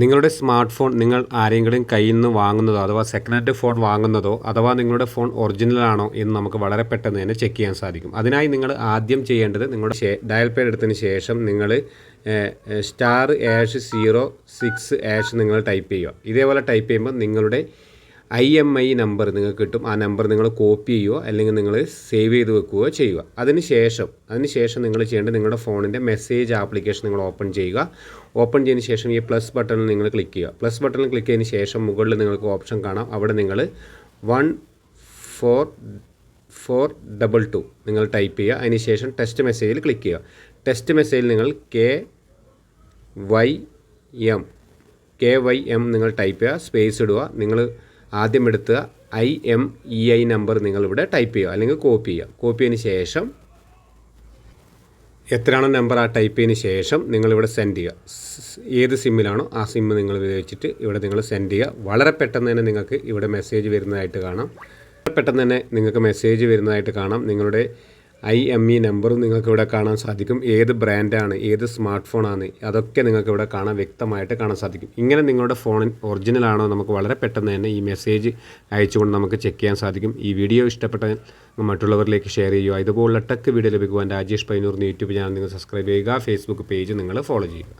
നിങ്ങളുടെ smart phone നിങ്ങൾ ആരെങ്കിലും കയ്യിൽ നിന്ന് വാങ്ങുന്നതോ അഥവാ സെക്കൻഡ് ഹാൻഡ് ഫോൺ വാങ്ങുന്നതോ അഥവാ നിങ്ങളുടെ ഫോൺ ഒറിജിനൽ ആണോ എന്ന് നമുക്ക് വളരെ പെട്ടെന്ന് തന്നെ ചെക്ക് ചെയ്യാൻ സാധിക്കും. അതിനായി നിങ്ങൾ ആദ്യം ചെയ്യേണ്ടത് നിങ്ങളുടെ ഡയൽ പേഡ് എടുത്തതിന് ശേഷം നിങ്ങൾ *#006# നിങ്ങൾ ടൈപ്പ് ചെയ്യുക. ഇതേപോലെ ടൈപ്പ് ചെയ്യുമ്പോൾ നിങ്ങളുടെ IMEI നമ്പർ നിങ്ങൾക്ക് കിട്ടും. ആ നമ്പർ നിങ്ങൾ കോപ്പി ചെയ്യുകയോ അല്ലെങ്കിൽ നിങ്ങൾ സേവ് ചെയ്ത് വെക്കുകയോ ചെയ്യുക. അതിനുശേഷം നിങ്ങൾ ചെയ്യേണ്ടത് നിങ്ങളുടെ ഫോണിൻ്റെ മെസ്സേജ് ആപ്ലിക്കേഷൻ നിങ്ങൾ ഓപ്പൺ ചെയ്യുക. ഓപ്പൺ ചെയ്തതിന് ശേഷം ഈ പ്ലസ് ബട്ടണിൽ നിങ്ങൾ ക്ലിക്ക് ചെയ്യുക. പ്ലസ് ബട്ടണിൽ ക്ലിക്ക് ചെയ്തതിന് ശേഷം മുകളിൽ നിങ്ങൾക്ക് ഓപ്ഷൻ കാണാം. അവിടെ നിങ്ങൾ 14422 നിങ്ങൾ ടൈപ്പ് ചെയ്യുക. അതിനുശേഷം ടെസ്റ്റ് മെസ്സേജിൽ ക്ലിക്ക് ചെയ്യുക. ടെസ്റ്റ് മെസ്സേജിൽ നിങ്ങൾ KYM നിങ്ങൾ ടൈപ്പ് ചെയ്യുക, സ്പേസ് ഇടുക. നിങ്ങൾ ആദ്യം എടുത്ത IMEI നമ്പർ നിങ്ങളിവിടെ ടൈപ്പ് ചെയ്യുക അല്ലെങ്കിൽ കോപ്പി ചെയ്യുക. കോപ്പി ചെയ്തതിന് ശേഷം എത്രയാണോ നമ്പർ ആ ടൈപ്പ് ചെയ്തതിന് ശേഷം നിങ്ങളിവിടെ സെൻഡ് ചെയ്യുക. ഏത് സിമ്മിലാണോ ആ സിമ്മ് നിങ്ങൾ ഉപയോഗിച്ചിട്ട് ഇവിടെ നിങ്ങൾ സെൻഡ് ചെയ്യുക. വളരെ പെട്ടെന്ന് തന്നെ നിങ്ങൾക്ക് ഇവിടെ മെസ്സേജ് വരുന്നതായിട്ട് കാണാം. നിങ്ങളുടെ IMEI നമ്പറും നിങ്ങൾക്ക് ഇവിടെ കാണാൻ സാധിക്കും. ഏത് ബ്രാൻഡാണ്, ഏത് സ്മാർട്ട് ഫോണാണ്, അതൊക്കെ നിങ്ങൾക്ക് ഇവിടെ വ്യക്തമായിട്ട് കാണാൻ സാധിക്കും. ഇങ്ങനെ നിങ്ങളുടെ ഫോണിൻ ഒറിജിനൽ ആണോ നമുക്ക് വളരെ പെട്ടെന്ന് തന്നെ ഈ മെസ്സേജ് അയച്ചുകൊണ്ട് നമുക്ക് ചെക്ക് ചെയ്യാൻ സാധിക്കും. ഈ വീഡിയോ ഇഷ്ടപ്പെട്ടാൽ മറ്റുള്ളവരിലേക്ക് ഷെയർ ചെയ്യുക. ഇതുപോലുള്ള ടെക് വീഡിയോ ലഭിക്കുവാൻ രാജേഷ് പയ്യന്നൂർ യൂട്യൂബ് ചാനൽ നിങ്ങൾ സബ്സ്ക്രൈബ് ചെയ്യുക. ഫേസ്ബുക്ക് പേജ് നിങ്ങൾ ഫോളോ ചെയ്യുക.